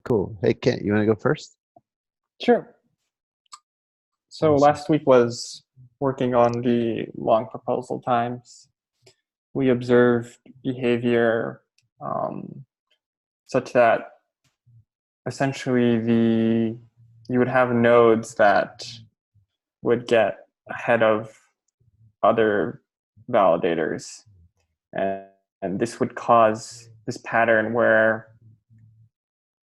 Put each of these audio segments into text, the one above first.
Cool. Hey, Kent, you want to go first? Sure. So Awesome. last week was working on the long proposal times. We observed behavior such that essentially you would have nodes that would get ahead of other validators, and, and this would cause this pattern where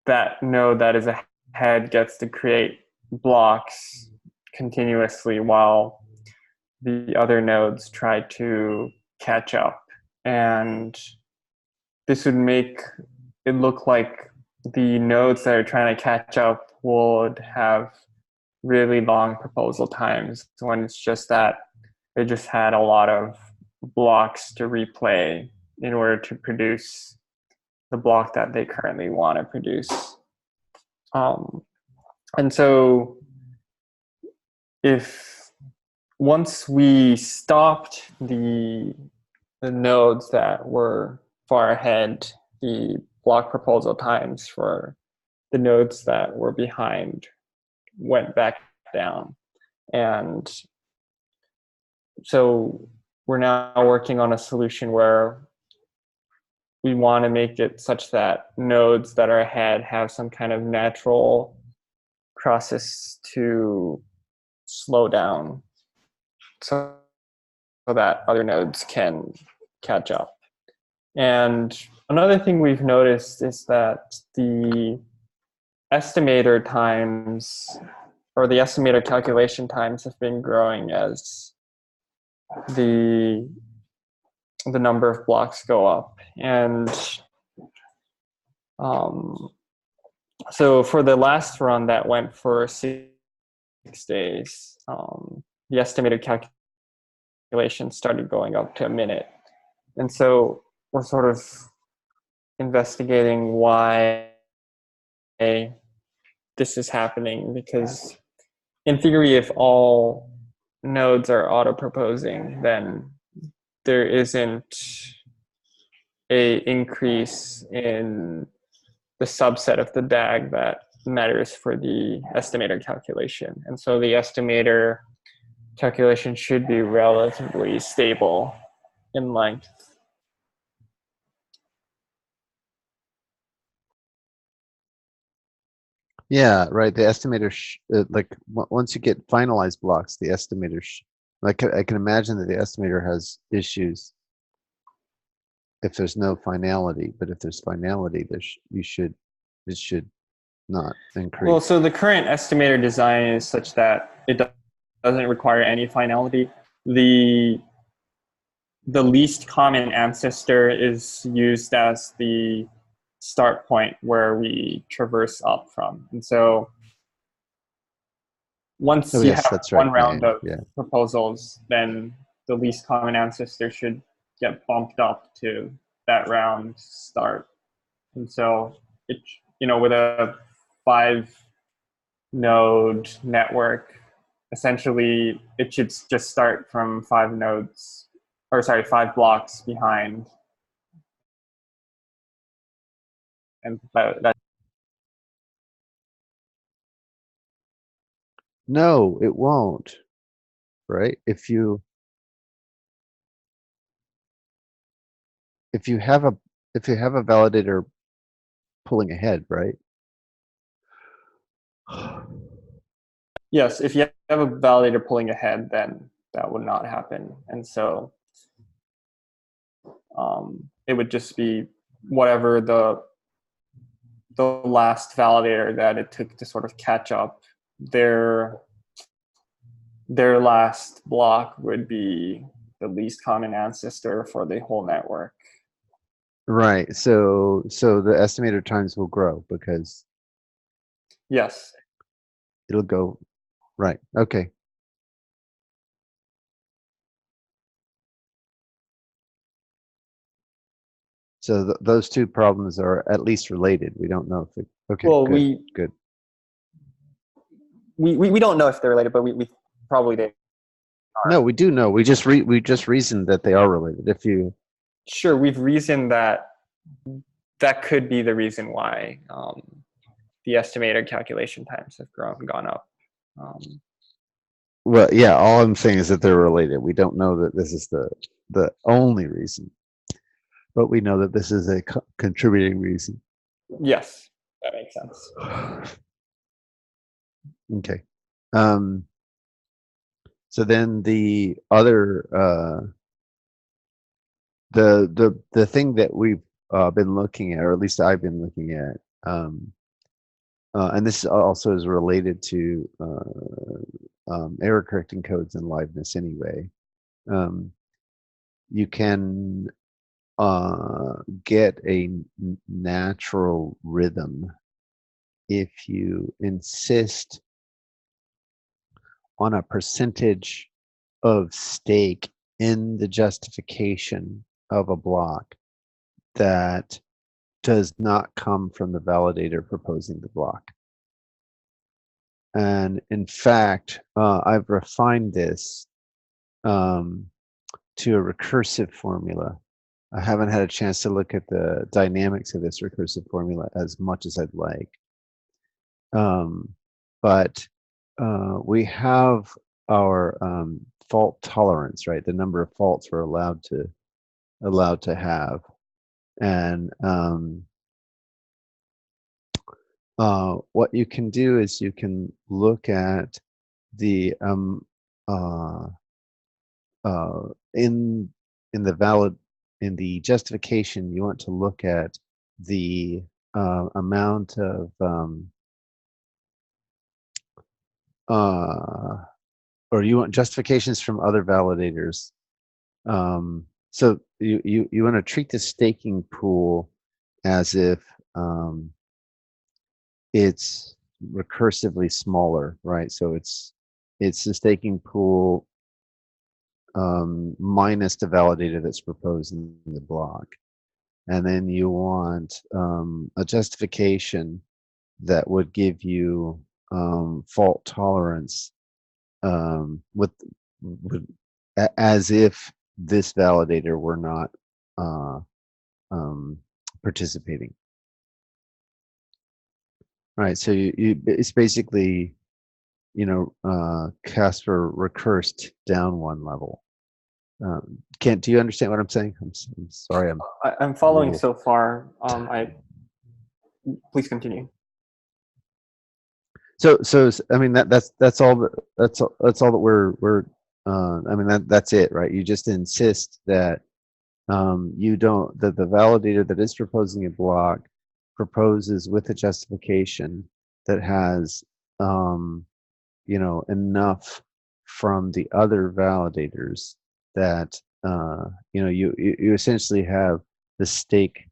that node that is ahead gets to create blocks continuously while the other nodes try to catch up. And this would make it look like the nodes that are trying to catch up would have really long proposal times when it's just that they just had a lot of blocks to replay in order to produce the block that they currently want to produce. And so if once we stopped the nodes that were far ahead, the block proposal times for the nodes that were behind went back down. And so we're now working on a solution where we want to make it such that nodes that are ahead have some kind of natural process to slow down so that other nodes can catch up. And another thing we've noticed is that the estimator times or the estimator calculation times have been growing as the number of blocks go up. And so for the last run that went for 6 days, the estimated calculation started going up to a minute. And so we're sort of investigating why this is happening, because in theory, if all nodes are auto-proposing, then there isn't a increase in the subset of the DAG that matters for the estimator calculation. And so the estimator calculation should be relatively stable in length. Yeah, right. The estimator, once you get finalized blocks, the estimator, like I can imagine that the estimator has issues if there's no finality, but if there's finality, it should not increase. Well, so the current estimator design is such that it doesn't require any finality. The least common ancestor is used as the start point where we traverse up from. And so once you have one round of proposals, then the least common ancestor should get bumped up to that round start. And so it, with a 5-node network, essentially it should just start from 5 blocks behind. And that No, it won't. Right? If you have a validator pulling ahead, right? Yes, if you have a validator pulling ahead, then that would not happen. And so it would just be whatever the last validator that it took to sort of catch up, their last block would be the least common ancestor for the whole network. Right. So the estimator times will grow because yes, it'll go right. Okay. So those two problems are at least related. We don't know if it. Okay. Well, good. We don't know if they're related, but we probably did. No, we do know. We just reasoned that they are related. If you sure, we've reasoned that could be the reason why the estimator calculation times have gone up. Well, yeah, all I'm saying is that they're related. We don't know that this is the only reason, but we know that this is a contributing reason. Yes, that makes sense. Okay. So then the other the thing that we've been looking at, or at least I've been looking at, and this also is related to error correcting codes and liveness anyway. You can get a natural rhythm if you insist on a percentage of stake in the justification of a block that does not come from the validator proposing the block. And in fact, I've refined this to a recursive formula. I haven't had a chance to look at the dynamics of this recursive formula as much as I'd like. But we have our fault tolerance, right? The number of faults we're allowed to have. And what you can do is you can look at the in the justification, you want to look at the amount of or you want justifications from other validators. So you want to treat the staking pool as if it's recursively smaller, right? So it's the staking pool minus the validator that's proposed in the block. And then you want a justification that would give you fault tolerance with as if this validator were not participating. Right, so it's basically, Casper recursed down one level. Kent, do you understand what I'm saying? I'm sorry. I'm following so far. Please continue. So I mean that's all that we're I mean that's it, right? You just insist that you don't that the validator that is proposing a block proposes with a justification that has enough from the other validators that you essentially have the stake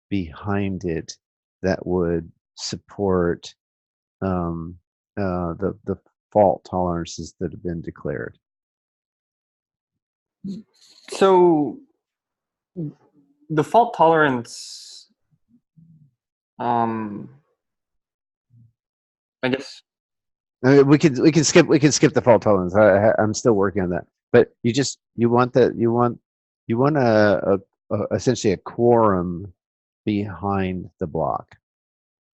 behind it that would support the fault tolerances that have been declared. So the fault tolerance, I guess we can skip the fault tolerance. I'm still working on that, but you want essentially a quorum behind the block,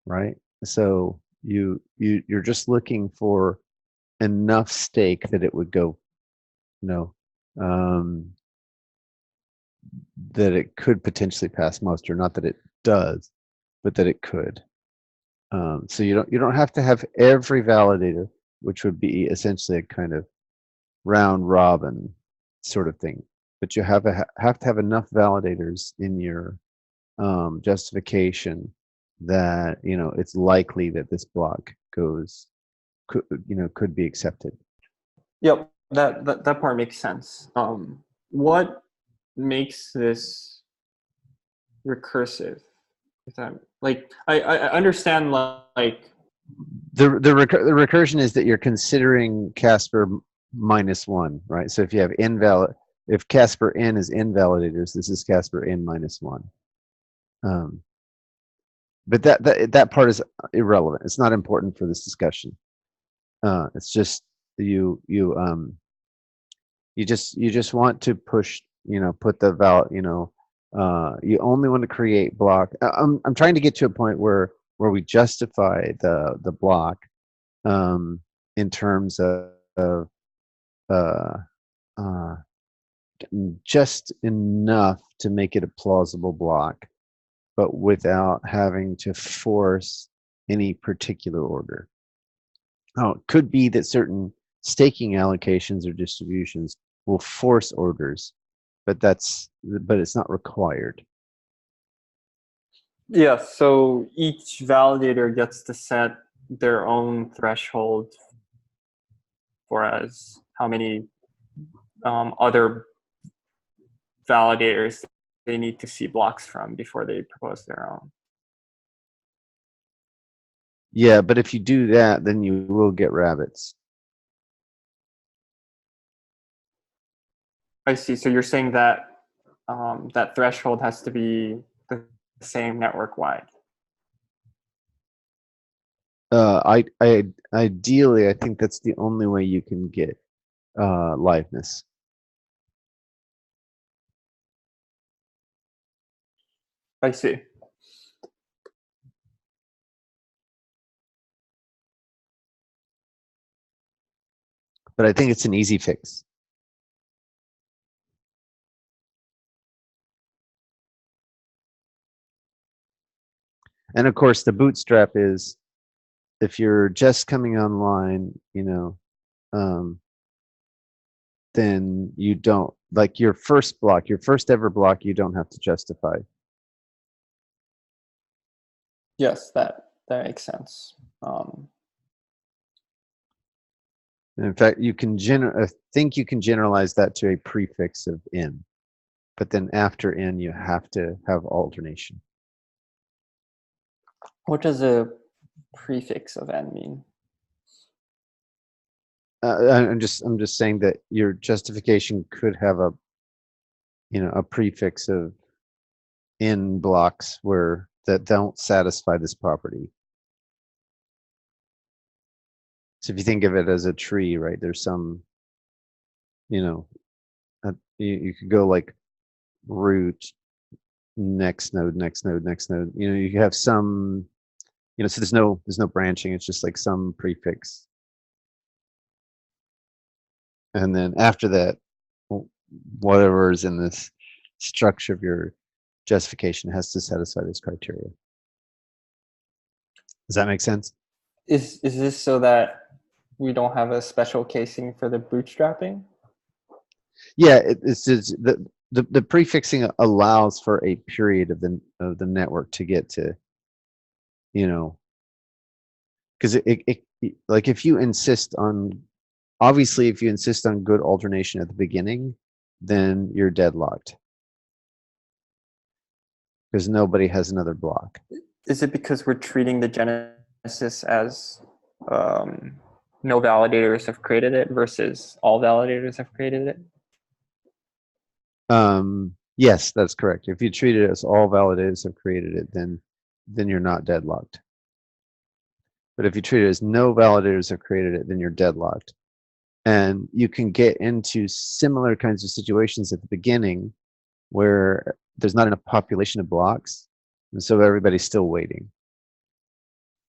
right? So you're just looking for enough stake that it would go, that it could potentially pass muster. Not that it does, but that it could. So you don't have to have every validator, which would be essentially a kind of round robin sort of thing. But you have to have enough validators in your justification that it's likely that this block could be accepted. Yep, that part makes sense. What makes this recursive? Like I understand like the recursion is that you're considering Casper -1, right? So if you have if Casper n is invalidators, this is Casper n -1. But that part is irrelevant. It's not important for this discussion. It's just you just want to push, put the you only want to create block. I'm trying to get to a point where where we justify the block in terms of uh, uh, just enough to make it a plausible block, but without having to force any particular order. Now, it could be that certain staking allocations or distributions will force orders, but it's not required. Yeah, so each validator gets to set their own threshold for as how many other validators they need to see blocks from before they propose their own. Yeah, but if you do that, then you will get rabbits. I see. So you're saying that that threshold has to be the same network wide. Ideally, I think that's the only way you can get liveness. I see. But I think it's an easy fix. And of course, the bootstrap is if you're just coming online, then you don't, like your first block, your first ever block, you don't have to justify. Yes, that makes sense. And in fact, I think you can generalize that to a prefix of in, but then after in, you have to have alternation. What does a prefix of n mean? I'm just saying that your justification could have a prefix of in blocks that don't satisfy this property. So if you think of it as a tree, right, there's some, you could go like root, next node, next node, next node. You have some, so there's no branching. It's just like some prefix. And then after that, whatever is in this structure of your justification has to satisfy this criteria. Does that make sense? Is this so that we don't have a special casing for the bootstrapping? Yeah, it's just the prefixing allows for a period of the network to get to, because like if you insist on, obviously if you insist on good alternation at the beginning, then you're deadlocked because nobody has another block. Is it because we're treating the genesis as no validators have created it versus all validators have created it? Yes, that's correct. If you treat it as all validators have created it, then you're not deadlocked. But if you treat it as no validators have created it, then you're deadlocked. And you can get into similar kinds of situations at the beginning where there's not enough population of blocks, and so everybody's still waiting.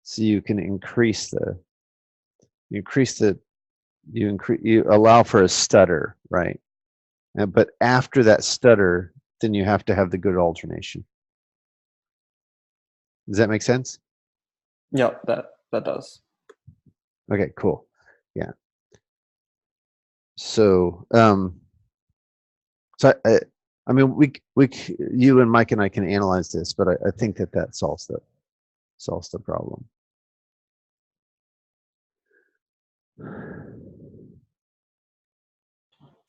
So you can you allow for a stutter, right? But after that stutter, then you have to have the good alternation. Does that make sense? Yep, that does. Okay, cool. Yeah. So, I mean, you and Mike and I can analyze this, but I think that solves the problem.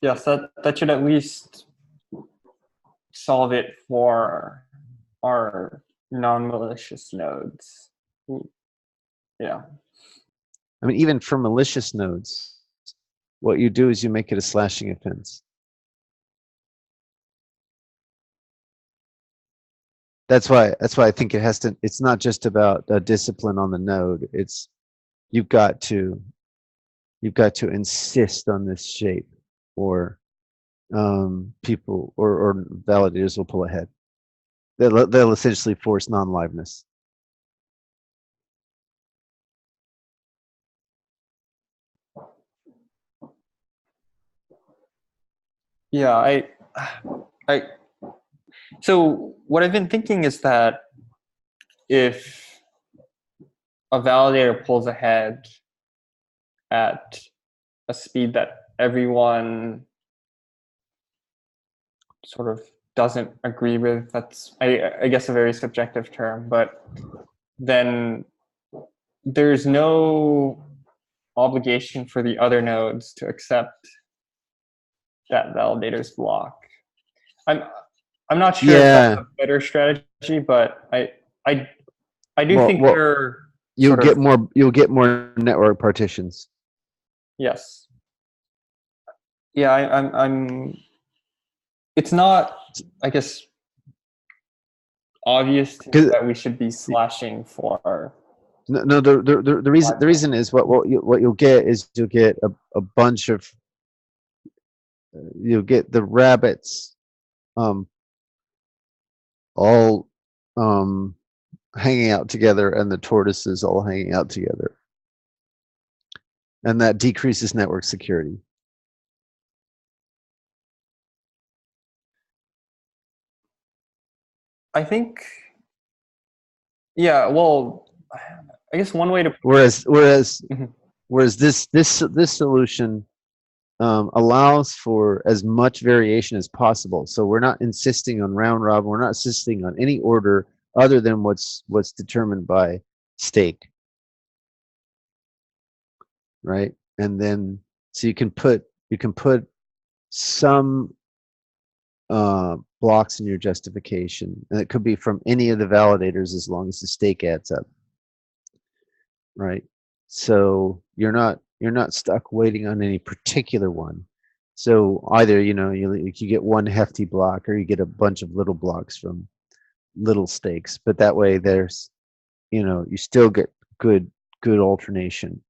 Yes, that should at least solve it for our non-malicious nodes. Yeah. I mean, even for malicious nodes, what you do is you make it a slashing offense. That's why I think it's not just about a discipline on the node. It's you've got to insist on this shape, or people or validators will pull ahead. They'll essentially force non-liveness. Yeah, I. So what I've been thinking is that if a validator pulls ahead at a speed that everyone sort of doesn't agree with, that's I guess a very subjective term, but then there's no obligation for the other nodes to accept that validator's block. I'm I'm not sure if that's Yeah. a better strategy, but I I do Well, think well, there are sort of you'll get more network partitions. yes. Yeah, I'm it's not, I guess, obvious to me 'Cause- that we should be slashing for no, the reason is what you'll get is you'll get a bunch of you'll get the rabbits um all um hanging out together and the tortoises all hanging out together, and that decreases network security. I think, yeah, well, I guess one way to Whereas Mhm. this solution allows for as much variation as possible. So we're not insisting on round robin. We're not insisting on any order other than what's determined by stake, right? And then so you can put some blocks in your justification, and it could be from any of the validators as long as the stake adds up, right? So you're not stuck waiting on any particular one. So either you get one hefty block or you get a bunch of little blocks from little stakes, but that way there's you still get good alternation.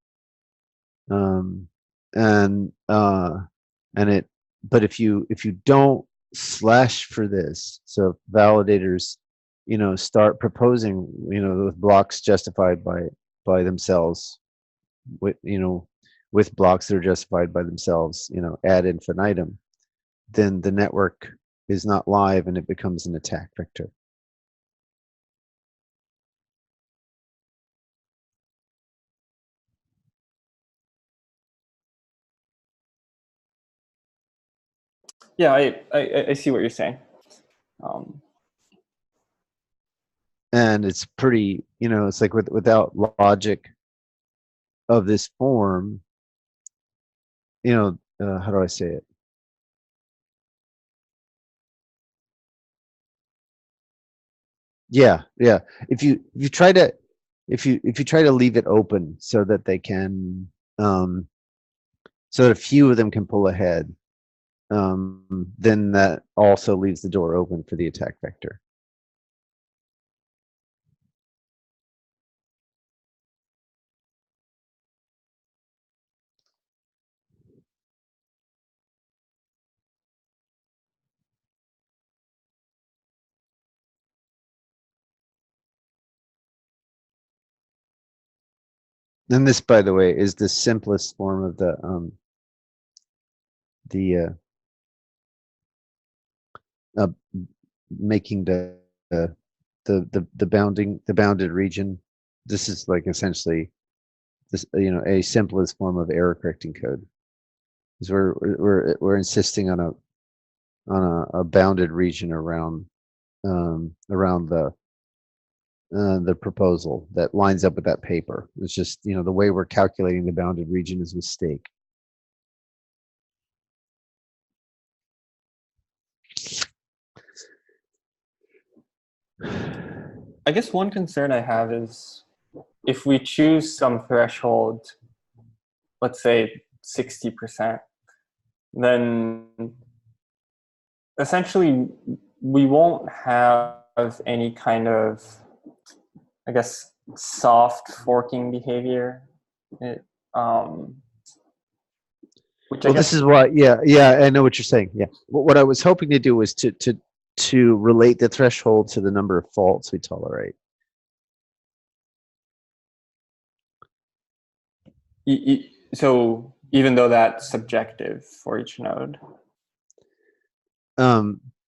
Um, and and it but if you don't slash for this, so if validators start proposing with blocks justified by themselves, with with blocks that are justified by themselves, ad infinitum, then the network is not live and it becomes an attack vector. Yeah, I see what you're saying. Um, And it's pretty, it's like without logic of this form, how do I say it? Yeah, yeah. If you try to if you try to leave it open so that they can um so that a few of them can pull ahead, then that also leaves the door open for the attack vector. And this, by the way, is the simplest form of the uh, making uh, the bounded region. This is like essentially this a simplest form of error correcting code. Is we're insisting on a bounded region around the proposal that lines up with that paper. It's just the way we're calculating the bounded region is with stake. I guess one concern I have is if we choose some threshold, let's say 60%, then essentially we won't have any kind of, I guess, soft forking behavior. It, um, which I Well, this guess, is why. Yeah, I know what you're saying. Yeah, what I was hoping to do was to relate the threshold to the number of faults we tolerate. so even though that's subjective for each node.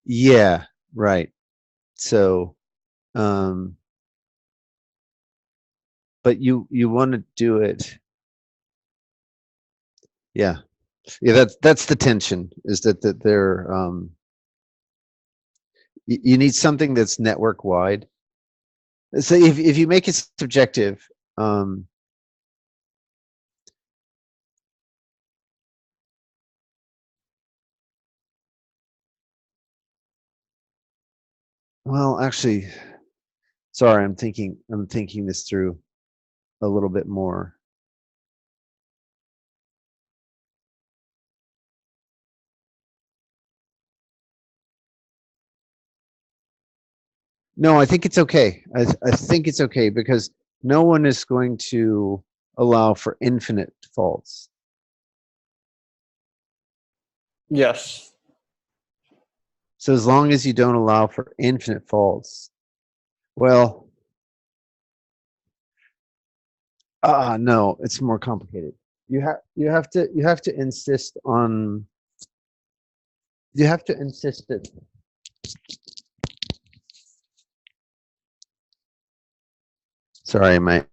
Yeah, right. So, um, but you want to do it. Yeah. Yeah, that's the tension, is that they're you need something that's network wide. So if you make it subjective, um, well, actually, sorry, I'm thinking this through a little bit more. No, I think it's okay. I think it's okay because no one is going to allow for infinite faults. Yes. So as long as you don't allow for infinite faults, well, no, it's more complicated. You have to insist on you have to insist that sorry, my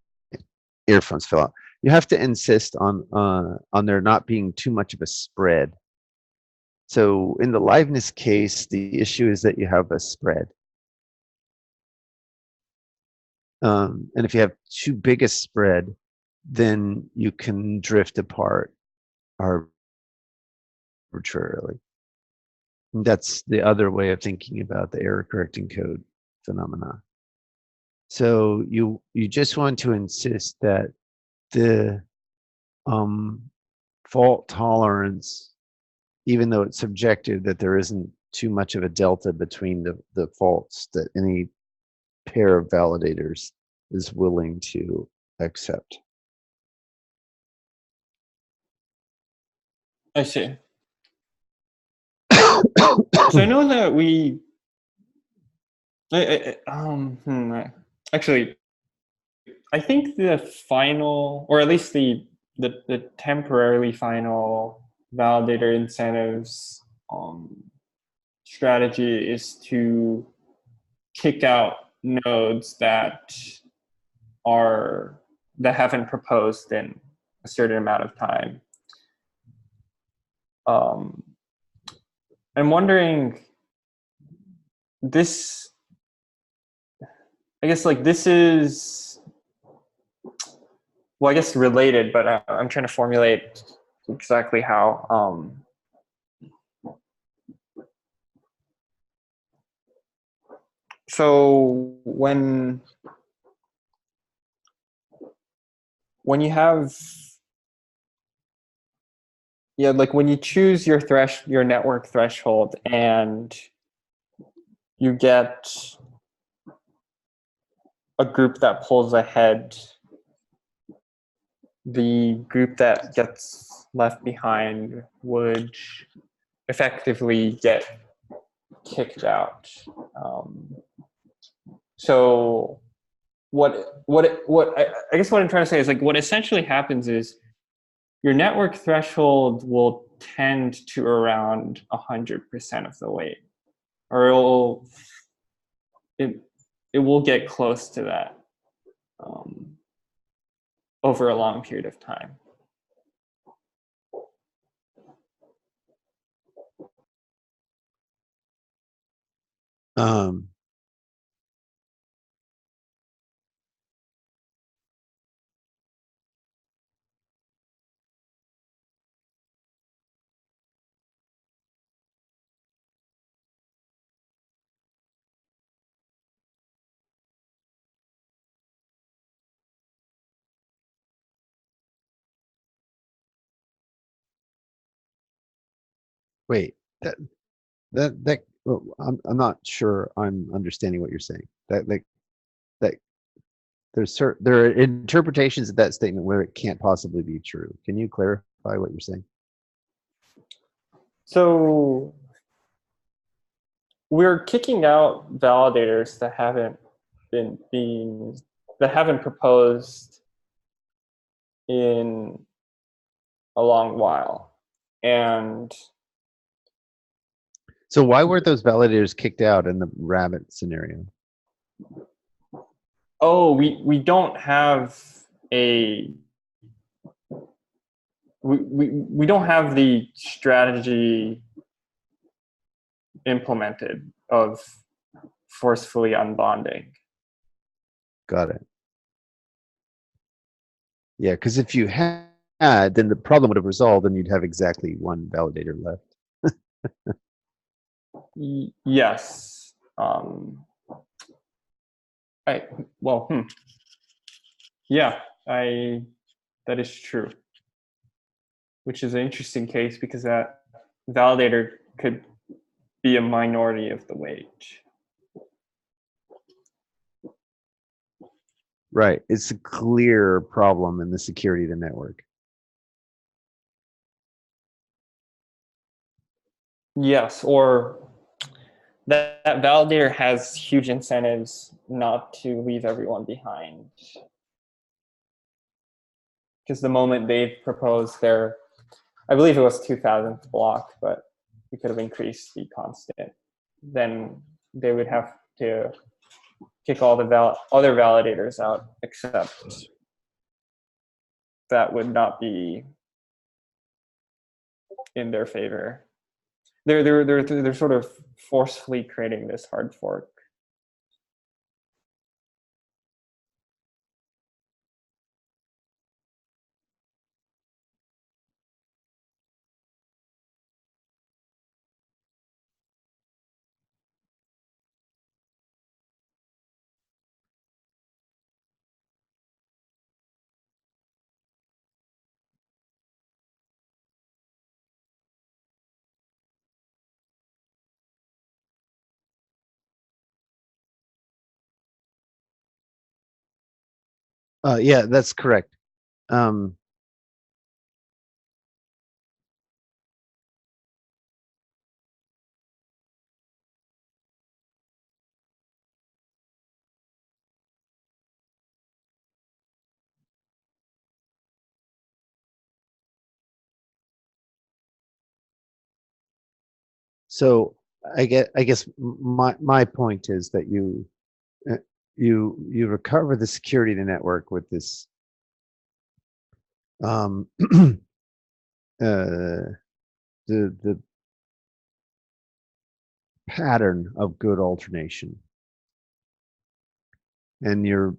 earphones fell out. You have to insist on there not being too much of a spread. So in the liveness case, the issue is that you have a spread. And if you have too big a spread, then you can drift apart arbitrarily. And that's the other way of thinking about the error correcting code phenomena. So you just want to insist that the um, fault tolerance, even though it's subjective, that there isn't too much of a delta between the faults that any pair of validators is willing to accept. I see. So I know that actually, I think the final, or at least the temporarily final validator incentives strategy is to kick out nodes are that haven't proposed in a certain amount of time. Um, I'm wondering this. I guess like this is well, I guess related, but I'm trying to formulate exactly how. So when you have like when you choose your network threshold and you get a group that pulls ahead, the group that gets left behind would effectively get kicked out. Um, so I guess what I'm trying to say is like what essentially happens is your network threshold will tend to around 100% of the weight, or it it will get close to that um, over a long period of time. Um, wait, that well, I'm not sure I'm understanding what you're saying. That there are interpretations of that statement where it can't possibly be true. Can you clarify what you're saying? So we're kicking out validators that haven't proposed in a long while, and So why were those validators kicked out in the rabbit scenario? Oh, we don't have a we don't have the strategy implemented of forcefully unbonding. Got it. Yeah, because if you had, then the problem would have resolved and you'd have exactly one validator left. Yes. I well, yeah, that is true. Which is an interesting case because that validator could be a minority of the wage. Right. It's a clear problem in the security of the network. Yes, or that validator has huge incentives not to leave everyone behind. Because the moment they've proposed their, I believe it was 2000th block, but we could have increased the constant, then they would have to kick all the other validators out, except that would not be in their favor. They're sort of forcefully creating this hard fork. Yeah, that's correct. Um, so I guess my point is that uh, you recover the security of the network with this uh, the pattern of good alternation, and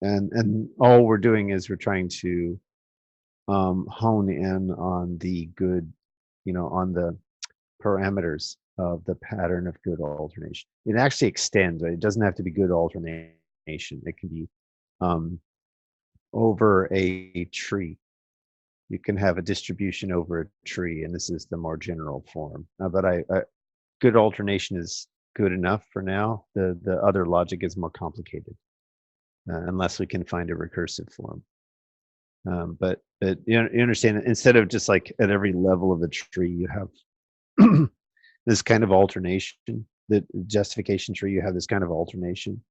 and all we're doing is we're trying to hone in on the good, on the parameters of the pattern of good alternation. It actually extends. Right? It doesn't have to be good alternation. It can be um, over a tree. You can have a distribution over a tree, and this is the more general form. But good alternation is good enough for now. The other logic is more complicated, unless we can find a recursive form. But you understand that instead of just like at every level of the tree, you have this kind of alternation. The justification tree, you have this kind of alternation.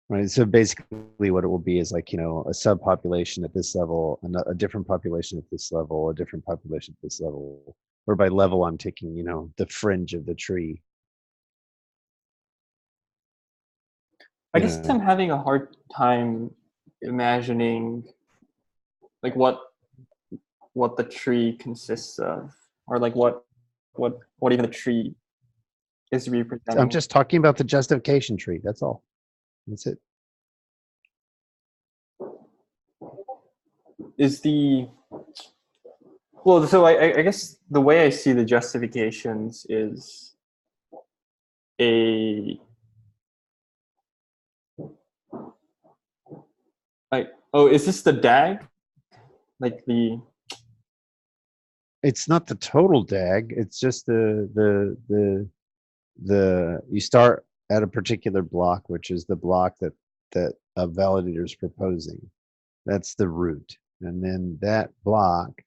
Right. So basically, what it will be is like a subpopulation at this level, a different population at this level, a different population at this level. Or by level, I'm taking the fringe of the tree. I guess I'm having a hard time imagining like what the tree consists of, or like what even the tree is So I'm representing. just talking about the justification tree. That's all. That's it. Is the well, so I guess the way I see the justifications is a like, oh, is this the DAG? Like the It's not the total DAG. It's just the you start at a particular block, which is the block that a validator is proposing. That's the root, and then that block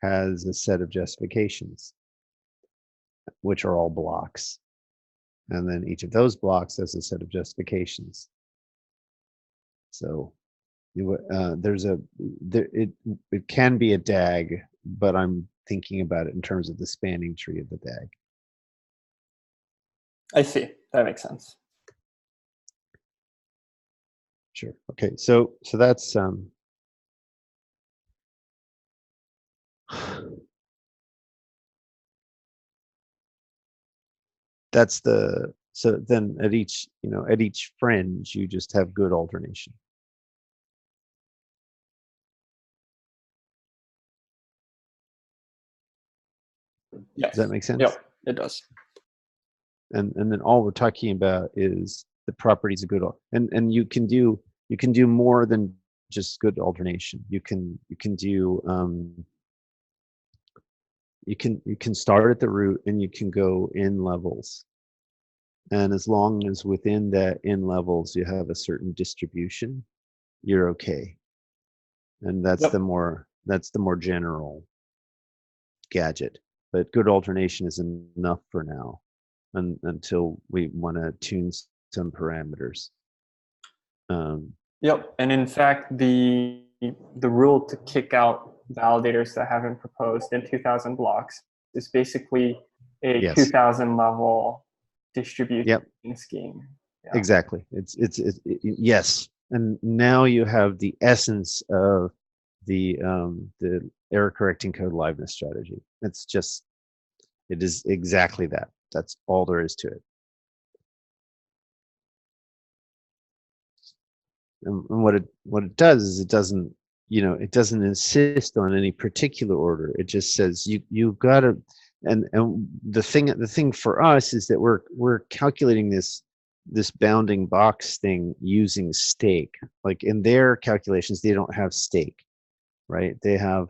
has a set of justifications, which are all blocks, and then each of those blocks has a set of justifications. So there's it can be a DAG, but I'm thinking about it in terms of the spanning tree of the DAG. I see. That makes sense. Sure. Okay. So that's that's the, so then at each, at each fringe, you just have good alternation. Yes. Does that make sense? Yep, it does. And then all we're talking about is the properties of good, and you can do more than just good alternation. You can do you can start at the root and you can go in levels. And as long as within that in levels you have a certain distribution, you're okay. And that's Yep. the more general gadget. But good alternation is enough for now, until we want to tune some parameters. Yep. And in fact, the rule to kick out validators that haven't proposed in 2000 blocks is basically a Yes. 2000 level distribution Yep. scheme. Yeah. Exactly. Yes. And now you have the essence of the error correcting code liveness strategy. It is exactly that. That's all there is to it. And what it does is it doesn't insist on any particular order. It just says you gotta, and the thing for us is that we're calculating this bounding box thing using stake. Like in their calculations, they don't have stake, right? They have,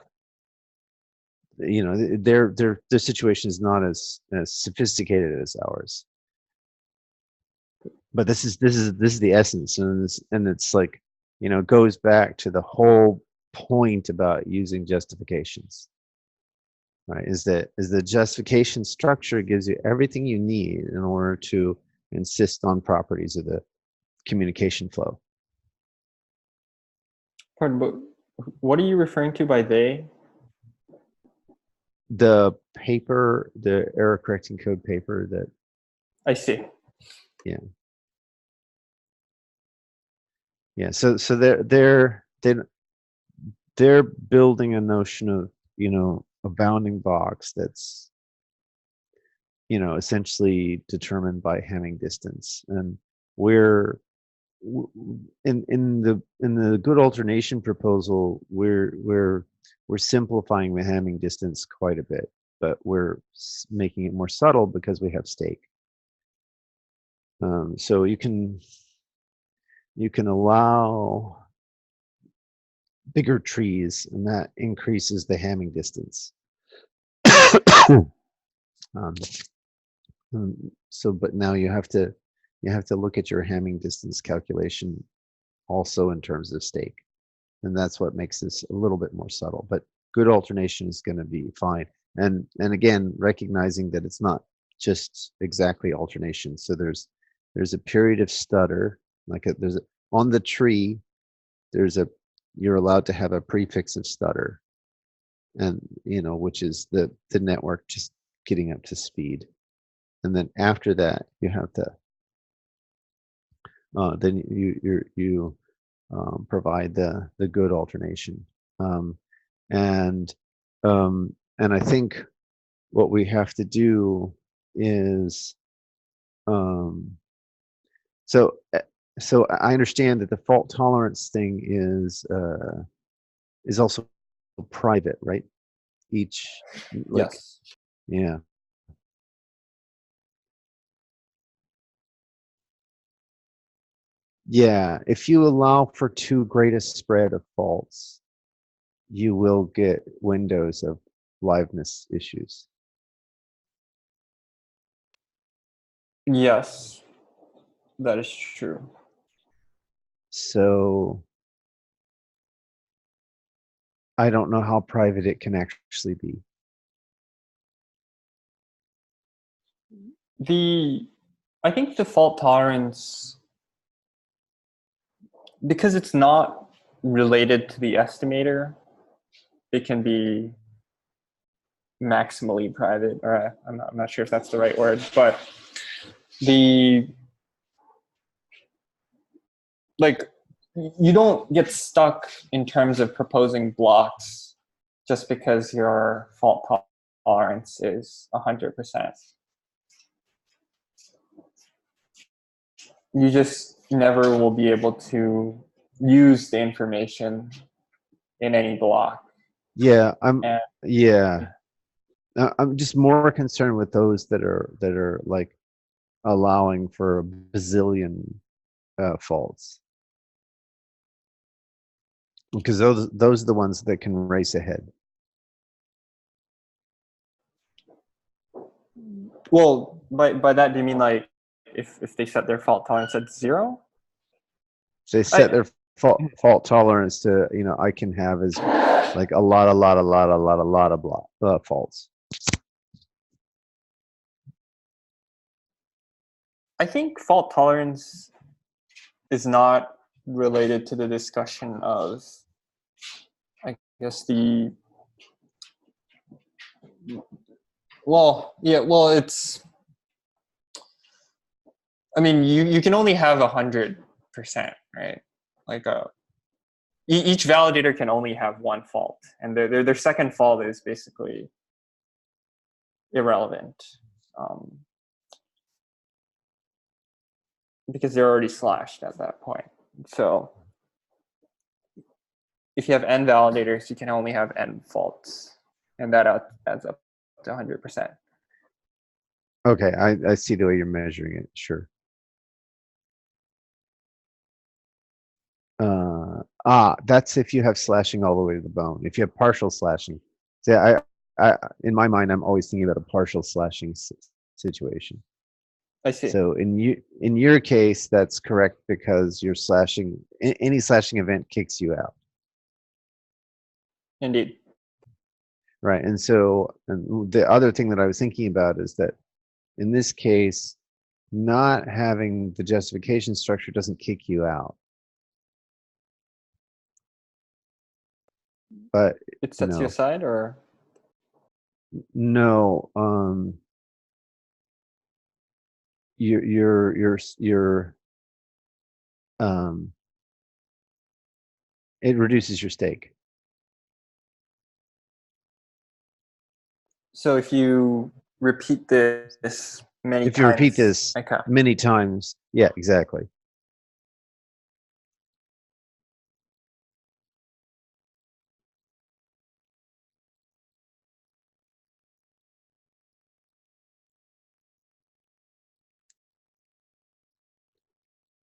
their situation is not as sophisticated as ours. But this is the essence, and it's like, it goes back to the whole point about using justifications, right? Is the justification structure gives you everything you need in order to insist on properties of the communication flow. Pardon, but what are you referring to by they? The paper, the error correcting code paper that. I see. Yeah. Yeah. So they're building a notion of, a bounding box that's, essentially determined by Hamming distance. And we're in the good alternation proposal, we're simplifying the Hamming distance quite a bit, but we're making it more subtle because we have stake. So you can allow bigger trees, and that increases the Hamming distance. So, but now you have to look at your Hamming distance calculation also in terms of stake, and that's what makes this a little bit more subtle. But good alternation is going to be fine, and again, recognizing that it's not just exactly alternation. So there's a period of stutter, like on the tree, you're allowed to have a prefix of stutter, and which is the network just getting up to speed. And then after that, you have to then you provide the good alternation, and I think what we have to do is so I understand that the fault tolerance thing is also private, right? Each, like, Yes. yeah. Yeah, if you allow for too great a spread of faults, you will get windows of liveness issues. Yes, that is true. So I don't know how private it can actually be. I think the fault tolerance, because it's not related to the estimator, it can be maximally private, or I'm not sure if that's the right word, but the like you don't get stuck in terms of proposing blocks just because your fault tolerance is 100%. You just never will be able to use the information in any block. Yeah, And yeah. I'm just more concerned with those that are like allowing for a bazillion faults, because those are the ones that can race ahead. well, by that do you mean like if they set their fault tolerance at 0? They set their fault tolerance to, I can have as like a lot of faults. I think fault tolerance is not related to the discussion of, I guess, it's, I mean, you can only have 100%, right? Like each validator can only have one fault, and their second fault is basically irrelevant, because they're already slashed at that point. So if you have n validators, you can only have n faults, and that adds up to 100%. Okay, I see the way you're measuring it. Sure. That's if you have slashing all the way to the bone. If you have partial slashing, see, I in my mind, I'm always thinking about a partial slashing situation. I see. So in your case, that's correct because you're slashing. Any slashing event kicks you out. Indeed. Right, and so the other thing that I was thinking about is that in this case, not having the justification structure doesn't kick you out, but It sets you aside, or no, you're it reduces your stake. so if you repeat this many times, if you repeat this okay, many times, yeah, exactly.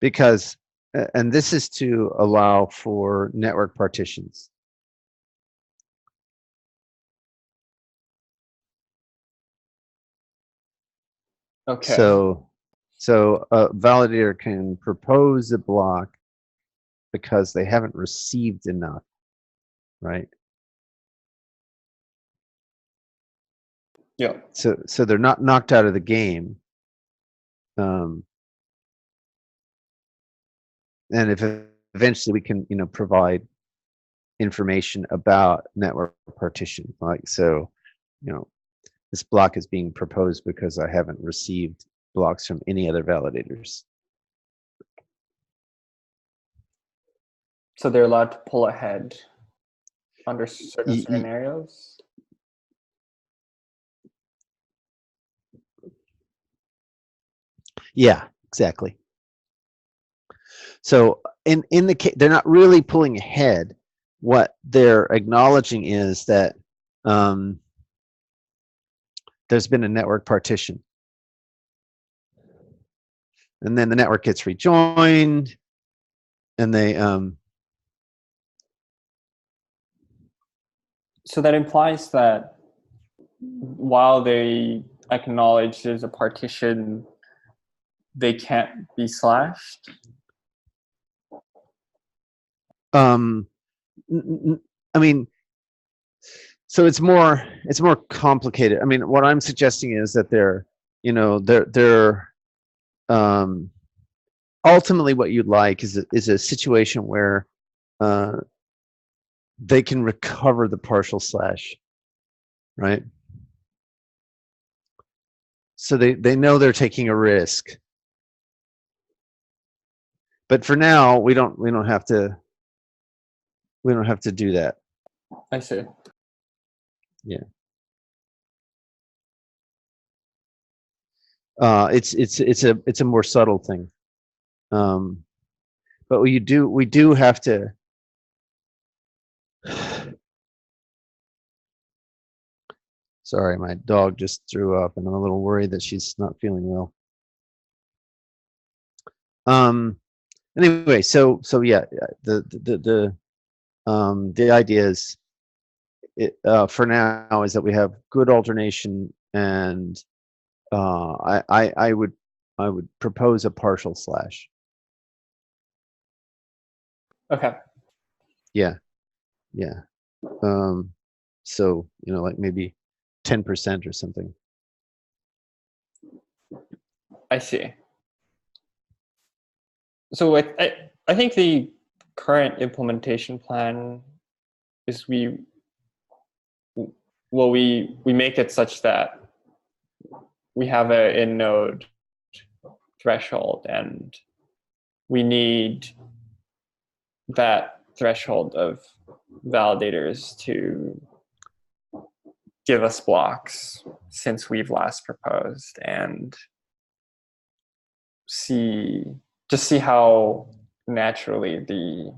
Because and this is to allow for network partitions. okay. So a validator can propose a block because they haven't received enough, right? Yeah. So they're not knocked out of the game. And if eventually we can, provide information about network partition, like, so, this block is being proposed because I haven't received blocks from any other validators. So they're allowed to pull ahead under certain scenarios? Yeah, exactly. So in the case, they're not really pulling ahead. What they're acknowledging is that there's been a network partition, and then the network gets rejoined, and they So that implies that while they acknowledge there's a partition, they can't be slashed? I mean, so it's more complicated. I mean, what I'm suggesting is that they're ultimately what you'd like is a situation where they can recover the partial slash, right? so they know they're taking a risk. But for now, we don't have to do that. I see. Yeah. It's a more subtle thing. But we do have to. Sorry, my dog just threw up, and I'm a little worried that she's not feeling well. Anyway, so yeah, the idea is, for now, is that we have good alternation, and I would propose a partial slash. Okay. Yeah. So like maybe 10% or something. I see. So I think the current implementation plan is we make it such that we have a in-node threshold, and we need that threshold of validators to give us blocks since we've last proposed, and see how naturally the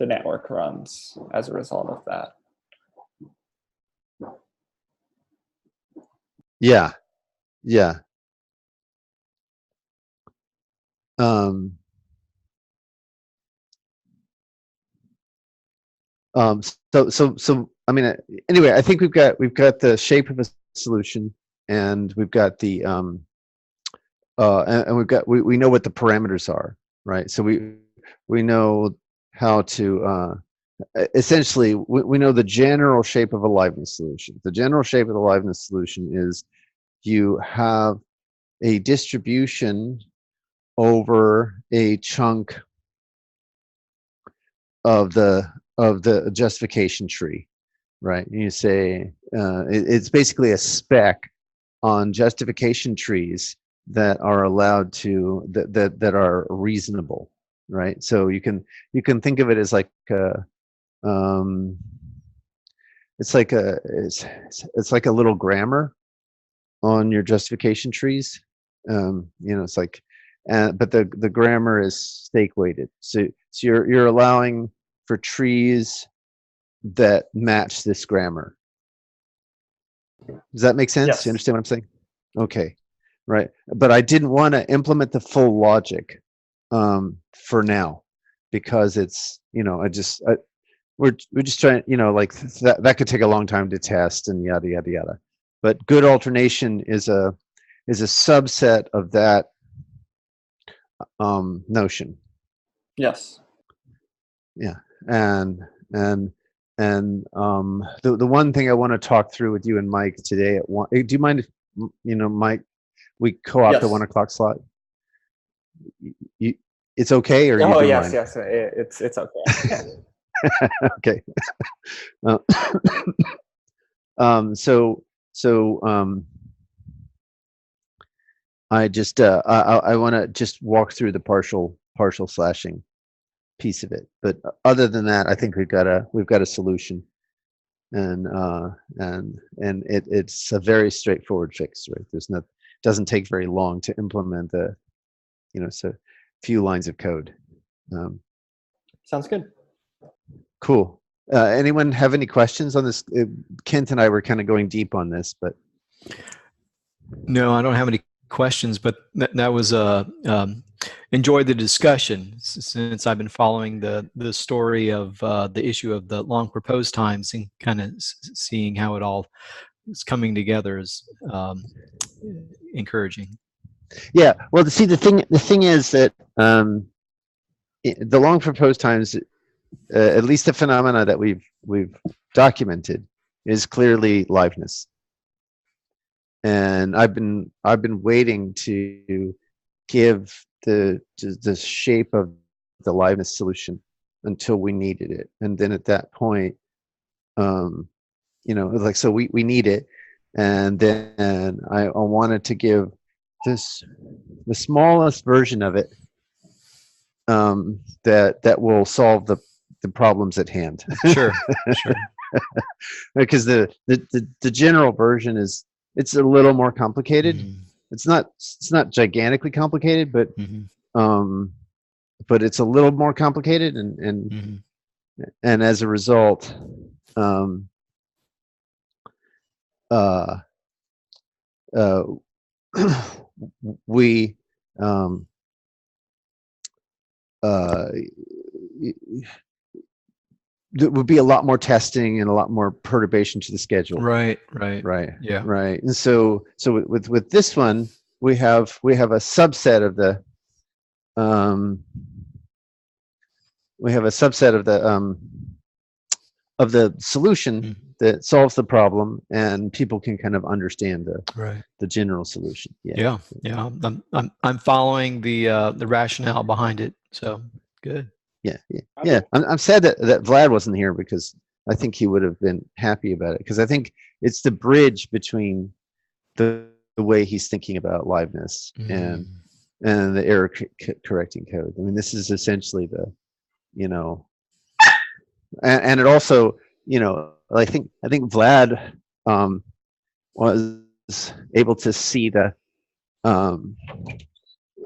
network runs as a result of that. Yeah. So I mean, anyway, I think we've got the shape of a solution, and we've got the and we know what the parameters are, right? So we know how to essentially we know the general shape of a liveness solution. The general shape of the liveness solution is you have a distribution over a chunk of the justification tree, right? And you say it's basically a spec on justification trees that are allowed to that are reasonable, right? So you can think of it as like it's like a little grammar on your justification trees. It's like, but the grammar is stake weighted. So you're allowing for trees that match this grammar. Does that make sense? Yes. You understand what I'm saying? Okay, right. But I didn't want to implement the full logic for now, because it's we're just trying, like that could take a long time to test and yada yada yada. But good alternation is a subset of that notion. Yes. Yeah, and the one thing I want to talk through with you and Mike today at one. Do you mind if Mike, we co-opt Yes. the 1 o'clock slot? It's okay, or you do yes, mind? yes, it's okay. Okay. I just I want to just walk through the partial slashing piece of it, but other than that, I think we've got a solution, and it's a very straightforward fix, right? Doesn't take very long to implement so few lines of code. Sounds good. Cool. Anyone have any questions on this? Kent and I were kind of going deep on this, but no, I don't have any questions, but that was enjoyed the discussion, since I've been following the story of the issue of the long proposed times, and kind of seeing how it all is coming together is encouraging. Yeah, well, see, the thing is that the long proposed times, at least the phenomena that we've documented, is clearly liveness. And I've been waiting to give the shape of the liveness solution until we needed it, and then at that point, so we need it, and then I wanted to give the smallest version of it that will solve the problems at hand. Sure. Sure. Because the general version it's a little more complicated. Mhm. It's not gigantically complicated, but Mhm. it's a little more complicated, and Mhm. as a result, uh, uh, we there would be a lot more testing and a lot more perturbation to the schedule. Right. Right. Right. Yeah. Right. And so with this one, we have a subset of the solution Mhm. that solves the problem, and people can kind of understand Right. the general solution. Yeah. Yeah. I'm following the rationale behind it. So good. Yeah. I'm sad that Vlad wasn't here, because I think he would have been happy about it, because I think it's the bridge between the way he's thinking about liveness and the error correcting code. I mean, this is essentially the, and it also, I think Vlad was able to see the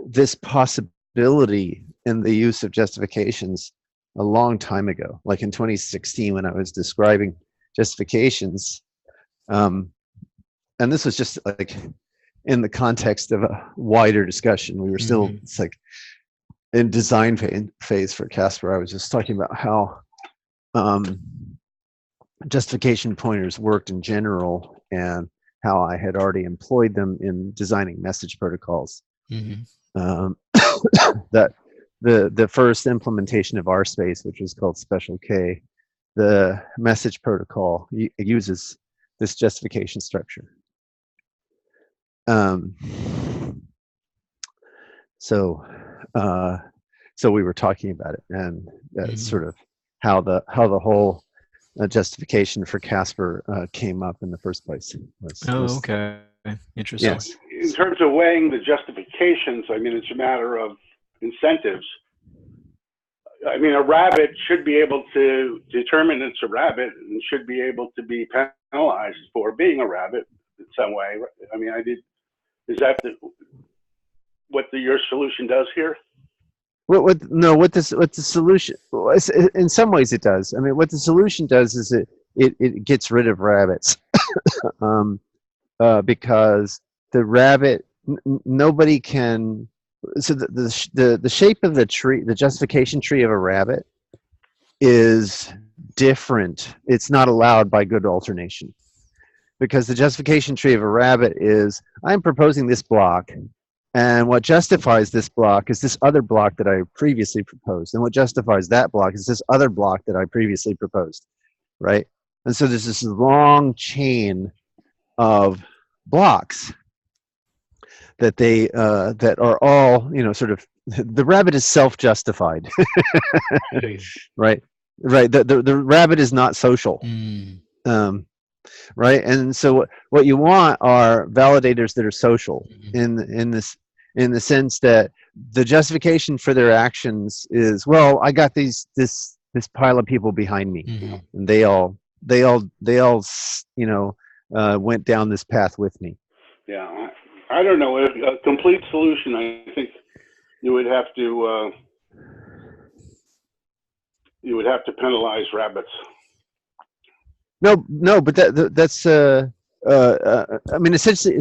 this possibility in the use of justifications a long time ago, like in 2016 when I was describing justifications. And this was just like in the context of a wider discussion. We were still, it's like in design phase for Casper. I was just talking about how justification pointers worked in general, and how I had already employed them in designing message protocols. That the first implementation of RSpace, which was called Special K, the message protocol uses this justification structure. So we were talking about it, and that's sort of how the whole justification for Casper came up in the first place. Okay. Interesting. Yes. In terms of weighing the justifications, I mean, it's a matter of incentives. I mean, a rabbit should be able to determine it's a rabbit and should be able to be penalized for being a rabbit in some way. I mean, is that what your solution does here? What the solution, in some ways it does. I mean, what the solution does is it gets rid of rabbits. Because the rabbit, nobody can. So the shape of the tree, the justification tree of a rabbit, is different. It's not allowed by good alternation, because the justification tree of a rabbit is, I'm proposing this block, and what justifies this block is this other block that I previously proposed, and what justifies that block is this other block that I previously proposed, right? And so there's this long chain of blocks that they that are all, sort of, the rabbit is self-justified. right the rabbit is not social. Right, and so what you want are validators that are social, in the sense that the justification for their actions is, well, I got this pile of people behind me, and they all went down this path with me. Yeah, I don't know. A complete solution, I think you would have to penalize rabbits. No, but that's I mean, essentially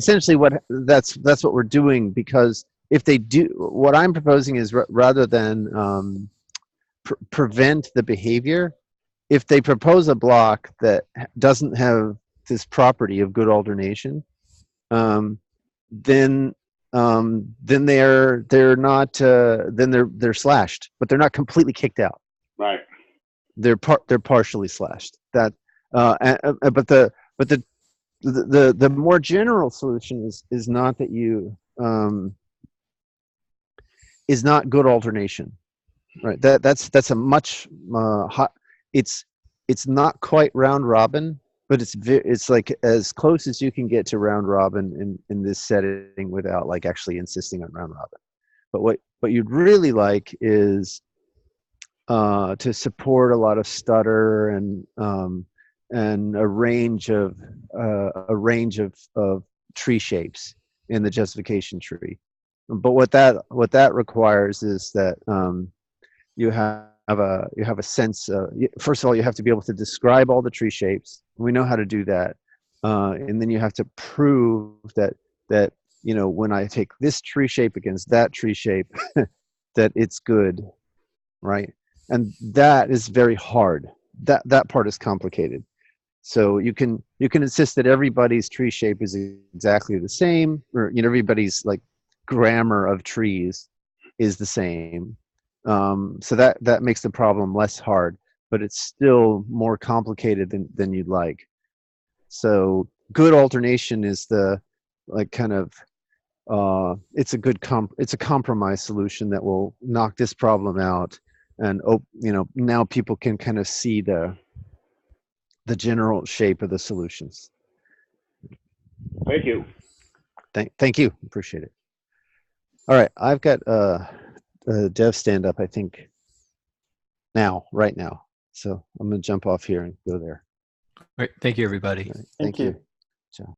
that's what we're doing, because if they do, what I'm proposing is, rather than prevent the behavior, if they propose a block that doesn't have this property of good alternation, then they're not, then they're slashed, but they're not completely kicked out. Right. They're partially slashed. But the more general solution is not that you is not good alternation, right? That's a much hot. It's not quite round robin, but it's like as close as you can get to round robin in this setting without like actually insisting on round robin. But what you'd really like is to support a lot of stutter and a range of tree shapes in the justification tree. But what that requires is that you have a sense. First of all, you have to be able to describe all the tree shapes. We know how to do that, and then you have to prove that when I take this tree shape against that tree shape, that it's good, right? And that is very hard. That part is complicated. So you can insist that everybody's tree shape is exactly the same, or everybody's like grammar of trees is the same. So that makes the problem less hard, but it's still more complicated than you'd like. So good alternation is the like kind of it's a compromise solution that will knock this problem out, and now people can kind of see the general shape of the solutions. Thank you. Thank you. Appreciate it. All right, I've got dev stand up, I think, right now. So I'm going to jump off here and go there. All right. Thank you, everybody. All right, Thank you. Ciao.